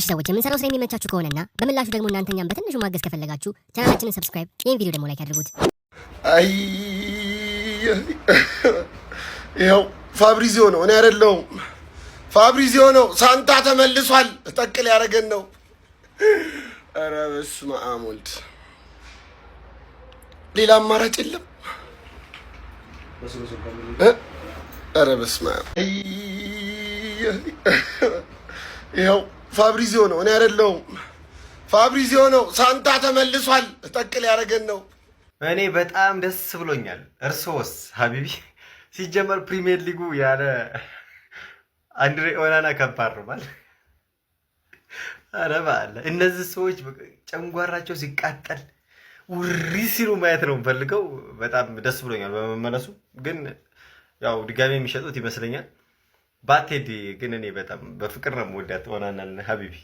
ሰዎች የምንሰራው ስራ የሚመቻችሁ ከሆነና በምላሹ ደግሞ እናንተኛም በትንሹ ማገዝ ከፈለጋችሁ ቻናላችንን ሰብስክራይብ፣ ይህን ቪዲዮ ደግሞ ላይክ አድርጉት። አይ ይኸው ፋብሪዚዮ ነው፣ እኔ አይደለሁም። ፋብሪዚዮ ነው። ሳንታ ተመልሷል። ተጠቅል ያደረገን ነው። ኧረ በስመ አብ ወልድ። ሌላ አማራጭ የለም። ኧረ በስመ አብ። ይኸው ፋብሪዚዮ ነው፣ እኔ አይደለሁም። ፋብሪዚዮ ነው። ሳንታ ተመልሷል። ተጠቅል ያደረገን ነው። እኔ በጣም ደስ ብሎኛል። እርሶስ ሀቢቢ? ሲጀመር ፕሪሚየር ሊጉ ያለ አንድሬ ኦናና ከባድ ነው ማለት። ኧረ በአለ እነዚህ ሰዎች ጨንጓራቸው ሲቃጠል ውሪ ሲሉ ማየት ነው የምፈልገው። በጣም ደስ ብሎኛል በመመለሱ። ግን ያው ድጋሜ የሚሸጡት ይመስለኛል። ባቴዲ ግን እኔ በጣም በፍቅር ነው የምወዳት ኦናናን ሀቢቢ።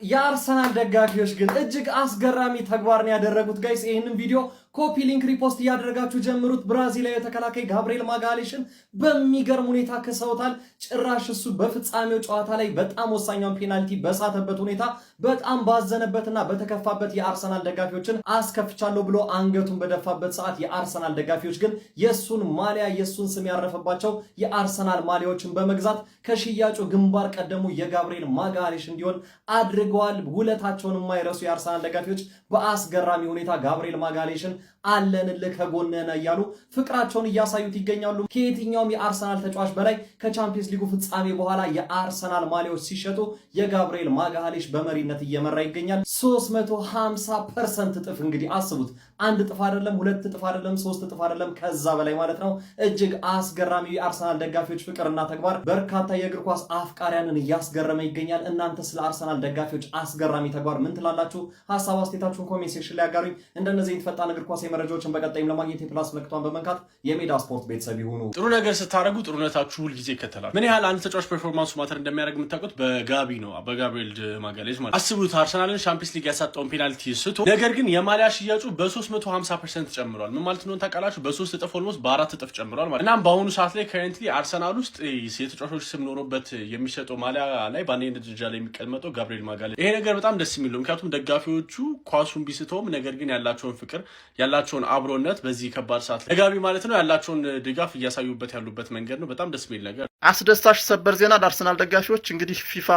የአርሰናል ደጋፊዎች ግን እጅግ አስገራሚ ተግባርን ያደረጉት ጋይስ። ይህንን ቪዲዮ ኮፒ ሊንክ ሪፖስት እያደረጋችሁ ጀምሩት። ብራዚላዊ ተከላካይ ጋብሪኤል ማጋሌሽን በሚገርም ሁኔታ ክሰውታል። ጭራሽ እሱ በፍጻሜው ጨዋታ ላይ በጣም ወሳኛውን ፔናልቲ በሳተበት ሁኔታ በጣም ባዘነበትና በተከፋበት የአርሰናል ደጋፊዎችን አስከፍቻለሁ ብሎ አንገቱን በደፋበት ሰዓት የአርሰናል ደጋፊዎች ግን የሱን ማሊያ የሱን ስም ያረፈባቸው የአርሰናል ማሊያዎችን በመግዛት ከሽያጩ ግንባር ቀደሙ የጋብሪኤል ማጋሌሽ እንዲሆን አድርገዋል። ውለታቸውን የማይረሱ የአርሰናል ደጋፊዎች በአስገራሚ ሁኔታ ጋብሪኤል ማጋሌሽን አለንልህ ከጎንህ እያሉ ፍቅራቸውን እያሳዩት ይገኛሉ። ከየትኛውም የአርሰናል ተጫዋች በላይ ከቻምፒየንስ ሊጉ ፍጻሜ በኋላ የአርሰናል ማሊያዎች ሲሸጡ የጋብሪኤል ማጋሌሽ በመሪነት እየመራ ይገኛል። 350% እጥፍ እንግዲህ አስቡት። አንድ እጥፍ አይደለም፣ ሁለት እጥፍ አይደለም፣ ሶስት እጥፍ አይደለም፣ ከዛ በላይ ማለት ነው። እጅግ አስገራሚ የአርሰናል ደጋፊዎች ፍቅርና ተግባር በርካታ የእግር ኳስ አፍቃሪያንን እያስገረመ ይገኛል። እናንተ ስለ አርሰናል ደጋፊዎች አስገራሚ ተግባር ምን ትላላችሁ? ሀሳብ አስተያየታችሁን ኮሜንት ሴክሽን ላይ አጋሩኝ። እንደነዚህ የተፈጣን እግር ኳስ መረጃዎችን በቀጣይም ለማግኘት የፕላስ ምልክቷን በመንካት የሜዳ ስፖርት ቤተሰብ ይሁኑ። ጥሩ ነገር ስታደርጉ ጥሩነታችሁ ሁል ጊዜ ይከተላል። ምን ያህል አንድ ተጫዋች ፐርፎርማንሱ ማተር እንደሚያደርግ የምታውቁት በጋቢ ነው፣ በጋብሪኤል ማጋሌሽ ማለት። አስቡት አርሰናልን ሻምፒየንስ ሊግ ያሳጣውን ፔናልቲ ስቶ፣ ነገር ግን የማሊያ ሽያጩ በ350% ጨምሯል። ምን ማለት ነው ታውቃላችሁ? በ3 እጥፍ ኦልሞስት በ4 እጥፍ ጨምሯል ማለት። እናም በአሁኑ ሰዓት ላይ ከረንትሊ አርሰናል ውስጥ የተጫዋቾች ስም ኖሮበት የሚሸጠው ማሊያ ላይ በአንደኛ ደረጃ ላይ የሚቀመጠው ጋብሪኤል ማጋሌሽ። ይሄ ነገር በጣም ደስ የሚል ነው። ምክንያቱም ደጋፊዎቹ ኳሱን ቢስተውም ነገር ግን ያላቸውን ፍቅር ያላቸውን አብሮነት በዚህ ከባድ ሰዓት ለጋቢ ማለት ነው ያላቸውን ድጋፍ እያሳዩበት ያሉበት መንገድ ነው። በጣም ደስ የሚል ነገር። አስደሳች ሰበር ዜና ለአርሰናል ደጋፊዎች። እንግዲህ ፊፋ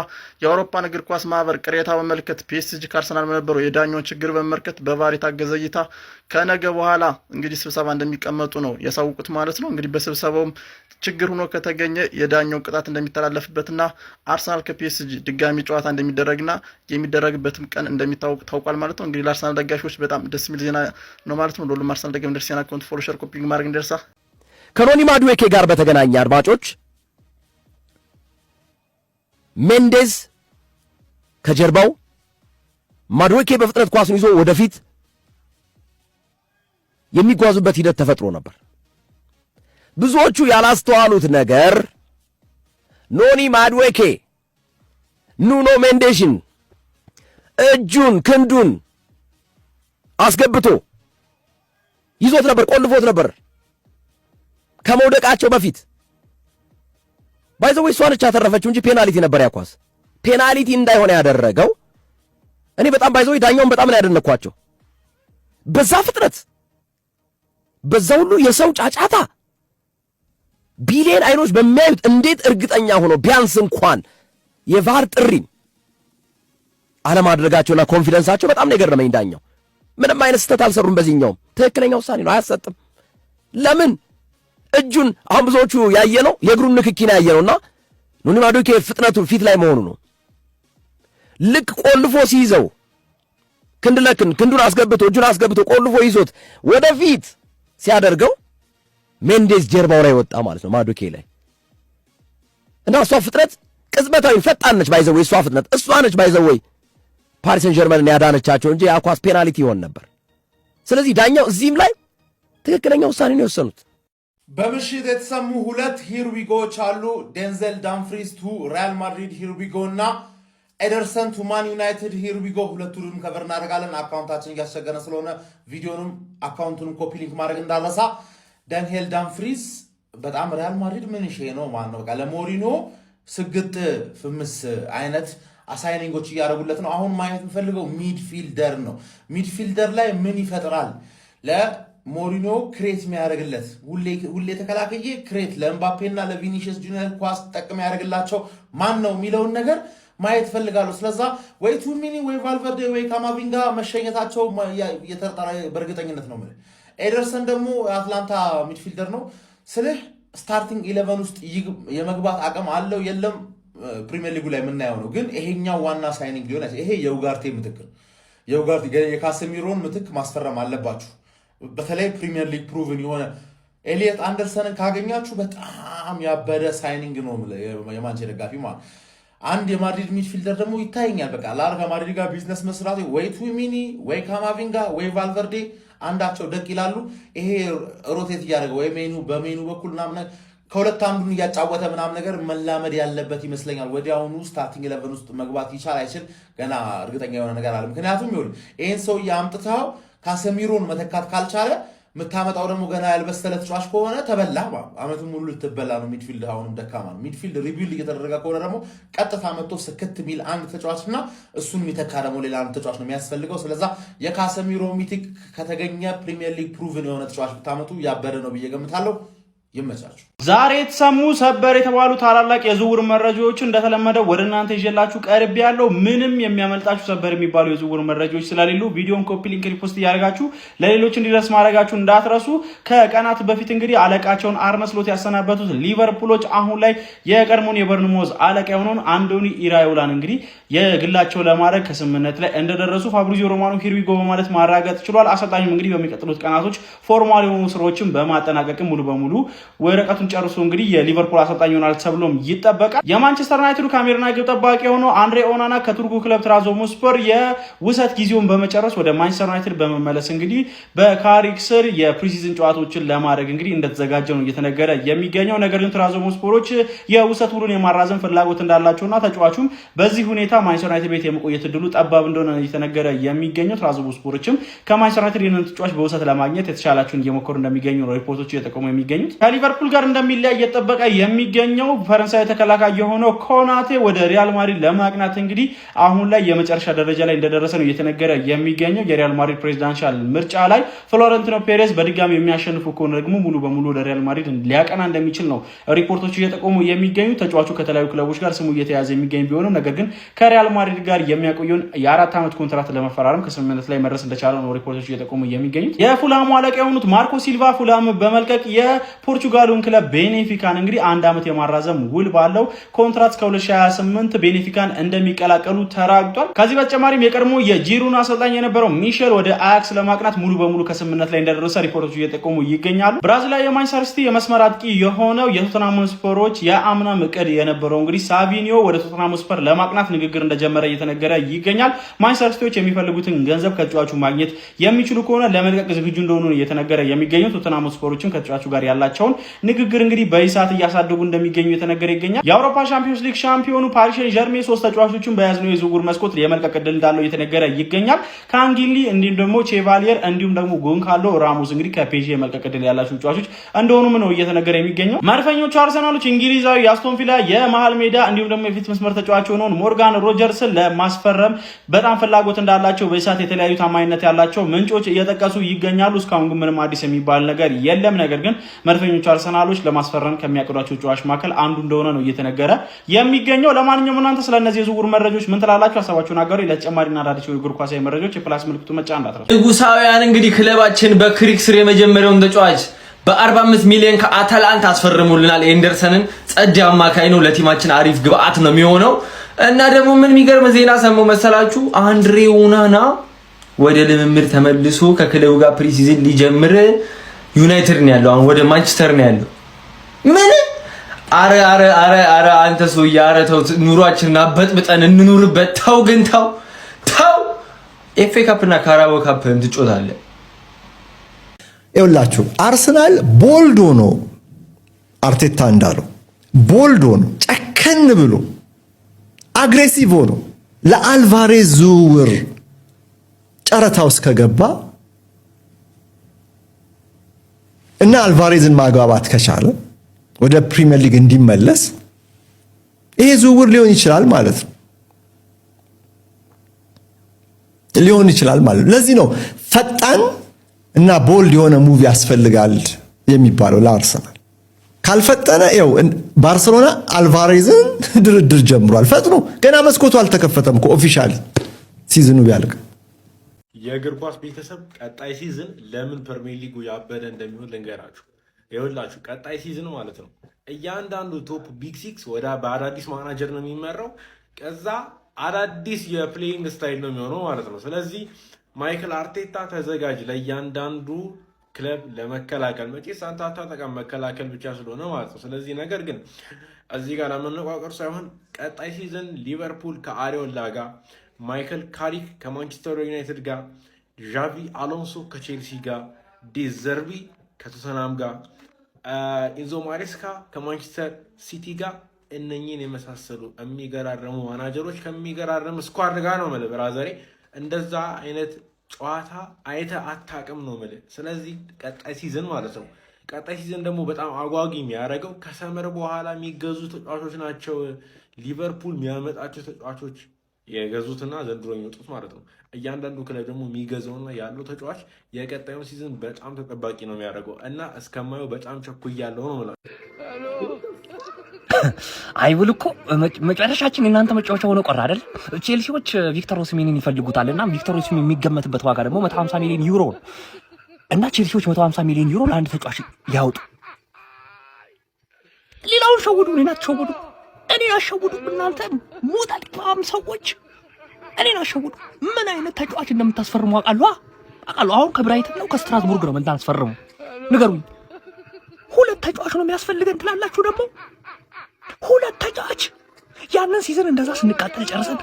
የአውሮፓን እግር ኳስ ማህበር ቅሬታ በመመልከት ፒኤስጂ ከአርሰናል በነበረው የዳኛውን ችግር በመመልከት በቫር የታገዘ እይታ ከነገ በኋላ እንግዲህ ስብሰባ እንደሚቀመጡ ነው ያሳውቁት ማለት ነው። እንግዲህ በስብሰባውም ችግር ሆኖ ከተገኘ የዳኛው ቅጣት እንደሚተላለፍበትና አርሰናል ከፒኤስጂ ድጋሚ ጨዋታ እንደሚደረግና የሚደረግበትም ቀን እንደሚታወቅ ታውቋል ማለት ነው። እንግዲህ ለአርሰናል ደጋፊዎች በጣም ደስ የሚል ዜና ነው ማለት ነው። ሁሉም አርሰናል ደጋፊ እንደርሲያና አካውንት ፎሎ ሼር ኮፒ ማድረግ እንደርሳ። ከኖኒ ማዱዌኬ ጋር በተገናኘ አድማጮች ሜንዴዝ ከጀርባው ማዱዌኬ በፍጥነት ኳሱን ይዞ ወደፊት የሚጓዙበት ሂደት ተፈጥሮ ነበር። ብዙዎቹ ያላስተዋሉት ነገር ኖኒ ማዱዌኬ ኑኖ ሜንዴሽን እጁን ክንዱን አስገብቶ ይዞት ነበር፣ ቆልፎት ነበር ከመውደቃቸው በፊት። ባይዘው እሷ ነች ያተረፈችው እንጂ ፔናልቲ ነበር ያኳስ። ፔናልቲ እንዳይሆነ ያደረገው እኔ በጣም ባይዘው ዳኛውን በጣም ነው ያደነኳቸው። በዛ ፍጥነት በዛ ሁሉ የሰው ጫጫታ ቢሊየን አይኖች በሚያዩት እንዴት እርግጠኛ ሆኖ ቢያንስ እንኳን የቫር ጥሪን አለማድረጋቸውና ኮንፊደንሳቸው በጣም ነው የገረመኝ። ዳኛው ምንም አይነት ስህተት አልሰሩም። በዚህኛውም ትክክለኛ ውሳኔ ነው፣ አያሰጥም። ለምን እጁን አሁን ብዙዎቹ ያየነው የእግሩን ንክኪና ያየነውና ኖኒ ማዱዌኬ ፍጥነቱ ፊት ላይ መሆኑ ነው። ልክ ቆልፎ ሲይዘው ክንድ ለክንድ ክንዱን አስገብቶ እጁን አስገብቶ ቆልፎ ይዞት ወደፊት ሲያደርገው ሜንዴዝ ጀርባው ላይ ወጣ ማለት ነው ማዱዌኬ ላይ። እና እሷ ፍጥነት ቅጽበታዊ ፈጣን ነች። ባይዘው እሷ ፍጥነት እሷ ነች ባይዘው ፓሪስ ሰን ጀርመንን ያዳነቻቸው እንጂ አኳስ ፔናልቲ ይሆን ነበር። ስለዚህ ዳኛው እዚህም ላይ ትክክለኛ ውሳኔ ነው የወሰኑት። በምሽት የተሰሙ ሁለት ሂርዊጎዎች አሉ። ዴንዘል ዳምፍሪስ ቱ ሪያል ማድሪድ ሂርዊጎ እና ኤደርሰን ቱ ማን ዩናይትድ ሂርዊጎ። ሁለቱንም ከቨር እናደርጋለን። አካውንታችን እያስቸገረ ስለሆነ ቪዲዮንም አካውንቱንም ኮፒ ሊንክ ማድረግ እንዳለሳ። ዳንኤል ዳምፍሪስ በጣም ሪያል ማድሪድ ምን ሼ ነው ማለት ነው። በቃ ለሞሪኖ ስግጥ ፍምስ አይነት አሳይኒንጎች እያደረጉለት ነው። አሁን ማየት የምፈልገው ሚድፊልደር ነው። ሚድፊልደር ላይ ምን ይፈጥራል ለሞሪኖ ክሬት የሚያደርግለት ሁሌ ተከላካይ ክሬት ለኤምባፔና ለቪኒሲየስ ጁኒየር ኳስ ጠቅም ያደርግላቸው ማን ነው የሚለውን ነገር ማየት ፈልጋለሁ። ስለዛ ወይ ቱሚኒ ወይ ቫልቨርዴ ወይ ካማቪንጋ መሸኘታቸው የተጠራ በእርግጠኝነት ነው ማለት። ኤደርሰን ደግሞ አትላንታ ሚድፊልደር ነው ስልህ ስታርቲንግ 11 ውስጥ የመግባት አቅም አለው የለም ፕሪሚየር ሊጉ ላይ የምናየው ነው። ግን ይሄኛው ዋና ሳይኒንግ ሊሆን ይሄ የኡጋርቴ ምትክ ነው። የካሴሚሮን ምትክ ማስፈረም አለባችሁ። በተለይ ፕሪሚየር ሊግ ፕሩቭን የሆነ ኤሊየት አንደርሰንን ካገኛችሁ በጣም ያበደ ሳይኒንግ ነው የማንቸስተር ደጋፊ ማለት። አንድ የማድሪድ ሚድፊልደር ደግሞ ይታየኛል በቃ ከማድሪድ ጋር ቢዝነስ መስራት ወይ ቱሚኒ ወይ ካማቪንጋ ወይ ቫልቨርዴ አንዳቸው ደቅ ይላሉ። ይሄ ሮቴት እያደረገ ወይ በሜኑ በኩል ምናምን ከሁለት አንዱን እያጫወተ ምናምን ነገር መላመድ ያለበት ይመስለኛል። ወዲያውኑ ስታርቲንግ 11 ውስጥ መግባት ይቻል አይችል ገና እርግጠኛ የሆነ ነገር አለ። ምክንያቱም ይሁን ይሄን ሰው አምጥተው ካሰሚሮን መተካት ካልቻለ ምታመጣው ደግሞ ገና ያልበሰለ ተጫዋች ከሆነ ተበላ አመቱን ሙሉ ልትበላ ነው። ሚድፊልድ አሁንም ደካማ ነው። ሚድፊልድ ሪቢልድ እየተደረገ ከሆነ ደግሞ ቀጥታ መጥቶ ስክት ሚል አንድ ተጫዋችና እሱን የሚተካ ደግሞ ሌላ አንድ ተጫዋች ነው የሚያስፈልገው። ስለዛ የካሰሚሮ ሚቲክ ከተገኘ ፕሪሚየር ሊግ ፕሩቭን የሆነ ተጫዋች ብታመጡ ያበደ ነው ብዬ ገምታለሁ። ይመቻችሁ። ዛሬ የተሰሙ ሰበር የተባሉ ታላላቅ የዝውውር መረጃዎች እንደተለመደው ወደ እናንተ ይዤላችሁ ቀርብ ያለው ምንም የሚያመልጣችሁ ሰበር የሚባሉ የዝውውር መረጃዎች ስለሌሉ ቪዲዮን ኮፒ ሊንክ ሪፖስት እያደረጋችሁ ለሌሎች እንዲደርስ ማድረጋችሁ እንዳትረሱ። ከቀናት በፊት እንግዲህ አለቃቸውን አርነ ስሎት ያሰናበቱት ሊቨርፑሎች አሁን ላይ የቀድሞውን የበርንሞዝ አለቃ የሆነውን አንዶኒ ኢራዮላን እንግዲህ የግላቸው ለማድረግ ከስምምነት ላይ እንደደረሱ ፋብሪዚዮ ሮማኖ ሂርዊጎ በማለት ማረጋገጥ ችሏል። አሰልጣኙም እንግዲህ በሚቀጥሉት ቀናቶች ፎርማል የሆኑ ስራዎችን በማጠናቀቅ ሙሉ በሙሉ ወረቀቱን ጨርሶ እንግዲህ የሊቨርፑል አሰልጣኝ ይሆናል ተብሎም ይጠበቃል። የማንቸስተር ዩናይትዱ ካሜሩና ግብ ጠባቂ የሆነው አንድሬ ኦናና ከቱርኩ ክለብ ትራዞሞስፖር የውሰት ጊዜውን በመጨረስ ወደ ማንቸስተር ዩናይትድ በመመለስ እንግዲህ በካሪክ ስር የፕሪሲዝን ጨዋታዎችን ለማድረግ እንግዲህ እንደተዘጋጀ ነው እየተነገረ የሚገኘው። ነገር ግን ትራዞሞስፖሮች የውሰት ውሉን የማራዘም ፍላጎት እንዳላቸውና ተጫዋቹም በዚህ ሁኔታ ማንቸስተር ዩናይትድ ቤት የመቆየት እድሉ ጠባብ እንደሆነ እየተነገረ የሚገኘው። ትራዞሞስፖሮችም ከማንቸስተር ዩናይትድ ይህንን ተጫዋች በውሰት ለማግኘት የተሻላቸውን እየሞከሩ እንደሚገኙ ነው ሪፖርቶች እየጠቆሙ የሚገኙት። ከሊቨርፑል ጋር እንደሚለያይ እየተጠበቀ የሚገኘው ፈረንሳዊ ተከላካይ የሆነው ኮናቴ ወደ ሪያል ማድሪድ ለማቅናት እንግዲህ አሁን ላይ የመጨረሻ ደረጃ ላይ እንደደረሰ ነው እየተነገረ የሚገኘው። የሪያል ማድሪድ ፕሬዚዳንሻል ምርጫ ላይ ፍሎረንቲኖ ፔሬዝ በድጋሚ የሚያሸንፉ ከሆነ ደግሞ ሙሉ በሙሉ ወደ ሪያል ማድሪድ ሊያቀና እንደሚችል ነው ሪፖርቶች እየጠቆሙ የሚገኙ። ተጫዋቹ ከተለያዩ ክለቦች ጋር ስሙ እየተያዘ የሚገኝ ቢሆንም ነገር ግን ከሪያል ማድሪድ ጋር የሚያቆየውን የ4 ዓመት ኮንትራት ለመፈራረም ከስምምነት ላይ መድረስ እንደቻለ ነው ሪፖርቶች እየጠቆሙ የሚገኙት። የፉላሙ አለቃ የሆኑት ማርኮ ሲልቫ ፉላም በመልቀቅ የፖርቹጋሉን ክለብ ቤኔፊካን እንግዲህ 1 ዓመት የማራዘም ውል ባለው ኮንትራት እስከ 2028 ቤኔፊካን እንደሚቀላቀሉ ተራግጧል። ከዚህ በተጨማሪም የቀድሞ የጂሩና አሰልጣኝ የነበረው ሚሼል ወደ አያክስ ለማቅናት ሙሉ በሙሉ ከስምምነት ላይ እንደደረሰ ሪፖርቶች እየጠቆሙ ይገኛሉ። ብራዚላዊ የማንቸስተር ሲቲ የመስመር አጥቂ የሆነው የቶተንሃም ስፐሮች የአምና እቅድ የነበረው እንግዲህ ሳቪኒዮ ወደ ቶተንሃም ስፐር ለማቅናት ንግግር እንደጀመረ እየተነገረ ይገኛል። ማንቸስተር ሲቲዎች የሚፈልጉትን ገንዘብ ከተጫዋቹ ማግኘት የሚችሉ ከሆነ ለመልቀቅ ዝግጁ እንደሆኑ እየተነገረ የሚገኙት ቶተንሃም ስፐሮችም ከተጫዋቹ ጋር ያላቸውን ንግግር እንግዲህ በይሳት እያሳደጉ እንደሚገኙ የተነገረ ይገኛል። የአውሮፓ ሻምፒዮንስ ሊግ ሻምፒዮኑ ፓሪስ ሴን ዠርሜን 3 ተጫዋቾችን በያዝነው የዝውውር መስኮት የመልቀቅ ዕድል እንዳለው እየተነገረ ይገኛል። ካንጊሊ እንዲሁም ደግሞ ቼቫሊየር እንዲሁም ደግሞ ጎንካሎ ራሞስ እንግዲህ ከፔጂ የመልቀቅ ዕድል ያላቸው ተጫዋቾች እንደሆኑም ነው እየተነገረ የሚገኘው። መድፈኞቹ አርሰናሎች እንግሊዛዊ የአስቶን ቪላ የመሃል ሜዳ እንዲሁም ደግሞ የፊት መስመር ተጫዋች የሆነውን ሞርጋን ሮጀርስን ለማስፈረም በጣም ፍላጎት እንዳላቸው በይሳት የተለያዩ ታማኝነት ያላቸው ምንጮች እየጠቀሱ ይገኛሉ። እስካሁን ግን ምንም አዲስ የሚባል ነገር የለም። ነገር ግን መድፈኞቹ አርሰናሎች ለማስፈረም ከሚያቀዷቸው ተጫዋች መካከል አንዱ እንደሆነ ነው እየተነገረ የሚገኘው። ለማንኛውም እናንተ ስለነዚህ የዝውውር መረጃዎች ምን ትላላችሁ? ሀሳባችሁን አጋሩ። ለተጨማሪና አዳዲስ የእግር ኳሳዊ መረጃዎች የፕላስ ምልክቱ መጫን እንዳትረሱ። ንጉሳውያን እንግዲህ ክለባችን በክሪክ ስር የመጀመሪያውን ተጫዋች በ45 ሚሊዮን ከአታላንታ አስፈርሙልናል። ኤንደርሰንን ጸድ አማካይ ነው፣ ለቲማችን አሪፍ ግብአት ነው የሚሆነው። እና ደግሞ ምን የሚገርም ዜና ሰማሁ መሰላችሁ? አንድሬ ኦናና ወደ ልምምድ ተመልሶ ከክለቡ ጋር ፕሪሲዝን ሊጀምር ዩናይትድ ነው ያለው። አሁን ወደ ማንቸስተር ነው ያለው። ምን አረ አንተ ሰውዬ፣ አረ ተው፣ ኑሯችንን አበጥብጠን እንኑርበት። ተው ግን ተው። ኤፍኤ ካፕ እና ካራቦ ካፕ እንትጮታለህ። ይኸውላችሁ አርሰናል ቦልዶ ነው፣ አርቴታ እንዳለው ቦልዶ ነው፣ ጨከን ብሎ አግሬሲቭ ነው። ለአልቫሬዝ ዝውውር ጨረታ ውስጥ ከገባ እና አልቫሬዝን ማግባባት ከቻለ ወደ ፕሪሚየር ሊግ እንዲመለስ ይሄ ዝውውር ሊሆን ይችላል ማለት ነው። ሊሆን ይችላል ማለት። ለዚህ ነው ፈጣን እና ቦልድ የሆነ ሙቭ ያስፈልጋል የሚባለው ለአርሰናል። ካልፈጠነ ያው ባርሴሎና አልቫሬዝን ድርድር ጀምሯል። ፈጥኖ ገና መስኮቱ አልተከፈተም እኮ ኦፊሻሊ ሲዝኑ ቢያልቅ። የእግር ኳስ ቤተሰብ ቀጣይ ሲዝን ለምን ፕሪሚየር ሊጉ ያበደ እንደሚሆን ልንገራችሁ። ይኸውላችሁ ቀጣይ ሲዝን ማለት ነው እያንዳንዱ ቶፕ ቢግ ሲክስ በአዳዲስ ማናጀር ነው የሚመራው። ከዛ አዳዲስ የፕሌይንግ ስታይል ነው የሚሆነው ማለት ነው። ስለዚህ ማይክል አርቴታ ተዘጋጅ ለእያንዳንዱ ክለብ ለመከላከል። መቼስ አንተ አታጠቃም መከላከል ብቻ ስለሆነ ማለት ነው። ስለዚህ ነገር ግን እዚህ ጋር ለመነቋቀር ሳይሆን ቀጣይ ሲዝን ሊቨርፑል ከአሪዮላ ጋር፣ ማይክል ካሪክ ከማንቸስተር ዩናይትድ ጋር፣ ዣቪ አሎንሶ ከቼልሲ ጋር፣ ዴዘርቢ ከቶተናም ጋር፣ ኢንዞ ማሬስካ ከማንቸስተር ሲቲ ጋር እነኚህን የመሳሰሉ የሚገራረሙ ማናጀሮች ከሚገራረም ስኳድ ጋር ነው ማለት ብራዘሬ እንደዛ አይነት ጨዋታ አይተ አታቅም ነው ማለት። ስለዚህ ቀጣይ ሲዝን ማለት ነው። ቀጣይ ሲዝን ደግሞ በጣም አጓጊ የሚያደርገው ከሰመር በኋላ የሚገዙ ተጫዋቾች ናቸው። ሊቨርፑል የሚያመጣቸው ተጫዋቾች የገዙትና ዘንድሮ የሚወጡት ማለት ነው። እያንዳንዱ ክለብ ደግሞ የሚገዛውና ያለው ተጫዋች የቀጣዩ ሲዝን በጣም ተጠባቂ ነው የሚያደርገው እና እስከማየው በጣም ቸኩያለሁ ነው ማለት። አይብል እኮ መጨረሻችን እናንተ መጫወቻ ሆኖ ቀረ አይደል? ቼልሲዎች ቪክተር ኦሲሜንን ይፈልጉታል እና ቪክተር ኦሲሜን የሚገመትበት ዋጋ ደግሞ 150 ሚሊዮን ዩሮ ነው እና ቼልሲዎች 150 ሚሊዮን ዩሮ ለአንድ ተጫዋች ያወጡ። ሌላውን ሸውዱ፣ እኔን አትሸውዱ። እኔ አሸውዱ እናንተ ሙጣጣም ሰዎች፣ እኔን አሸውዱ። ምን አይነት ተጫዋች እንደምታስፈርሙ አውቃለሁ። አሁን ከብራይተን ነው ከስትራስቡርግ ነው የምታስፈርሙ? ንገሩኝ። ሁለት ተጫዋች ነው የሚያስፈልገን ትላላችሁ ደግሞ ሁለት ተጫዋች። ያንን ሲዝን እንደዛ ስንቃጠል ጨርሰን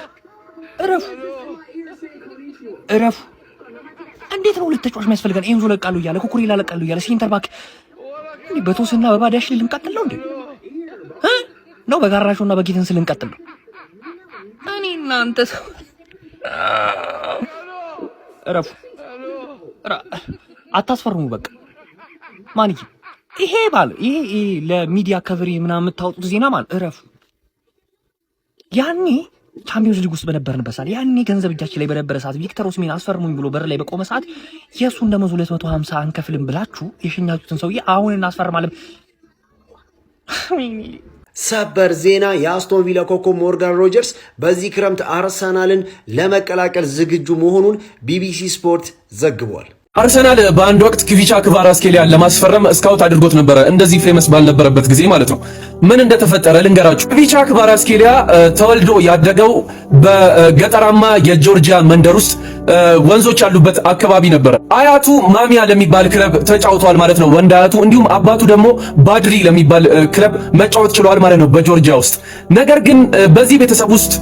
እረፉ። እንዴት ነው ሁለት ተጫዋች የሚያስፈልገን? ኤንዞ ለቃሉ እያለ ኩኩሬላ ለቃሉ እያለ ሴንተር ባክ በቶስና በባዳሽ ልንቀጥል ነው እንዴ? ነው በጋራሾና በጌተንስ ልንቀጥል ነው? እኔ እናንተ እረፉ። አታስፈርሙ በቃ ማንዬ። ይሄ ለሚዲያ ከቨሪ ምናምን የምታወጡት ዜና ማለት እረፉ። ያኔ ቻምፒዮንስ ሊግ ውስጥ በነበርንበት ሰዓት፣ ያኔ ገንዘብ እጃችን ላይ በነበረ ሰዓት ቪክተር ኦሲሜን አስፈርሙኝ ብሎ በር ላይ በቆመ ሰዓት የእሱን ደመወዝ 250 አንከፍልም ብላችሁ የሸኛችሁትን ሰውዬ አሁን እናስፈርማለን። ሰበር ዜና! የአስቶን ቪላ ኮከብ ሞርጋን ሮጀርስ በዚህ ክረምት አርሰናልን ለመቀላቀል ዝግጁ መሆኑን ቢቢሲ ስፖርት ዘግቧል። አርሰናል በአንድ ወቅት ክቪቻ ክቫራትስኬሊያን ለማስፈረም ስካውት አድርጎት ነበረ፣ እንደዚህ ፌመስ ባልነበረበት ጊዜ ማለት ነው። ምን እንደተፈጠረ ልንገራችሁ። ክቪቻ ክቫራትስኬሊያ ተወልዶ ያደገው በገጠራማ የጆርጂያ መንደር ውስጥ ወንዞች ያሉበት አካባቢ ነበረ። አያቱ ማሚያ ለሚባል ክለብ ተጫውተዋል ማለት ነው፣ ወንድ አያቱ። እንዲሁም አባቱ ደግሞ ባድሪ ለሚባል ክለብ መጫወት ችለዋል ማለት ነው በጆርጂያ ውስጥ። ነገር ግን በዚህ ቤተሰብ ውስጥ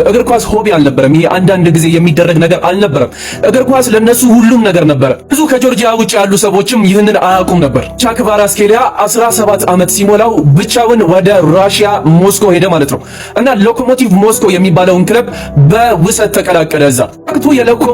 እግር ኳስ ሆቢ አልነበረም። ይሄ አንዳንድ ጊዜ የሚደረግ ነገር አልነበረም። እግር ኳስ ለነሱ ሁሉም ነገር ነበረ። ብዙ ከጆርጂያ ውጭ ያሉ ሰዎችም ይህንን አያውቁም ነበር። ክቪቻ ክቫራትስኬሊያ 17 ዓመት ሲሞላው ብቻውን ወደ ራሽያ ሞስኮ ሄደ ማለት ነው እና ሎኮሞቲቭ ሞስኮ የሚባለውን ክለብ በውሰት ተቀላቀለ። እዛ ወቅቱ የሎኮሞቲቭ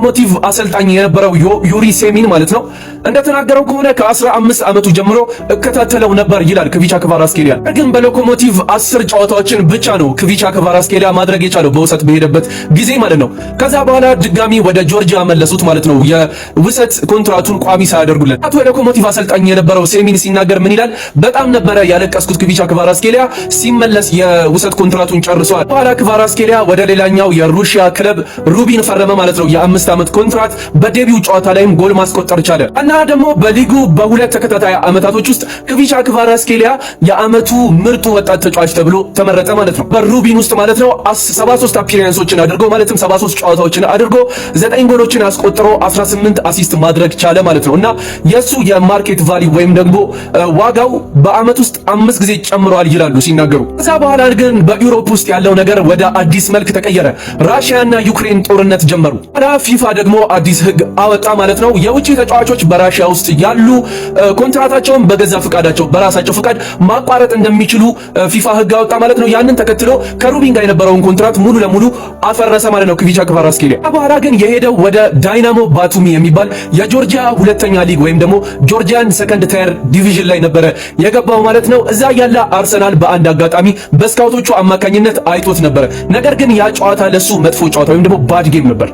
አሰልጣኝ የነበረው ዩሪ ሴሚን ማለት ነው እንደተናገረው ከሆነ ከ15 ዓመቱ ጀምሮ እከታተለው ነበር ይላል ክቪቻ ክቫራትስኬሊያ። ግን በሎኮሞቲቭ 10 ጨዋታዎችን ብቻ ነው ክቪቻ ክቫራትስኬሊያ ማድረግ የቻለው በውሰት በሄደበት ጊዜ ማለት ነው። ከዛ በኋላ ድጋሚ ወደ ጆርጂያ መለሱት ማለት ነው የውሰት ኮንትራቱን ቋሚ ሳያደርጉለት። አቶ የሎኮሞቲቭ አሰልጣኝ የነበረው ሴሚን ሲናገር ምን ይላል? በጣም ነበረ ያለቀስኩት ክቪቻ ክቫራትስኬሊያ ሲመለስ የውሰት ኮንትራቱን ጨርሷል። በኋላ ክቫራትስኬሊያ ወደ ሌላኛው የሩሲያ ክለብ ሩቢን ፈረመ ማለት ነው የ5 ዓመት ኮንትራት። በዴቢው ጨዋታ ላይም ጎል ማስቆጠር ቻለ እና ደግሞ በሊጉ በሁለት ተከታታይ ዓመታቶች ውስጥ ክቪቻ ክቫራትስኬሊያ የዓመቱ ምርጡ ወጣት ተጫዋች ተብሎ ተመረጠ ማለት ነው። በሩቢን ውስጥ ማለት ነው 73 አፒሪያንሶችን አድርጎ ማለትም 73 ጨዋታዎችን አድርጎ 9 ጎሎችን አስቆጥሮ 18 አሲስት ማድረግ ቻለ ማለት ነው እና የሱ የማርኬት ቫልዩ ወይም ደግሞ ዋጋው በዓመት ውስጥ 5 ጊዜ ጨምሯል ይላሉ ሲናገሩ። ከዛ በኋላ ግን በዩሮፕ ውስጥ ያለው ነገር ወደ አዲስ መልክ ተቀየረ። ራሽያና ዩክሬን ጦርነት ጀመሩ። ፊፋ ደግሞ አዲስ ሕግ አወጣ ማለት ነው። የውጭ ተጫዋቾች በራሽያ ውስጥ ያሉ ኮንትራታቸውን በገዛ ፍቃዳቸው በራሳቸው ፍቃድ ማቋረጥ እንደሚችሉ ፊፋ ሕግ አወጣ ማለት ነው። ያንን ተከትሎ ከሩቢን ጋር የነበረውን ኮንትራት ሙሉ ለሙሉ አፈረሰ ማለት ነው ክቪቻ ክቫራትስኬሊያ። በኋላ ግን የሄደው ወደ ዳይናሞ ባቱሚ የሚባል የጆርጂያ ሁለተኛ ሊግ ወይም ደግሞ ጆርጂያን ሰከንድ ታየር ዲቪዥን ላይ ነበረ የገባው ማለት ነው። እዛ ያለ አርሰናል በአንድ አጋጣሚ በስካውቶቹ አማካኝነት አይቶት ነበረ። ነገር ግን ያ ጨዋታ ለሱ መጥፎ ጨዋታ ወይም ደግሞ ባድ ጌም ነበር።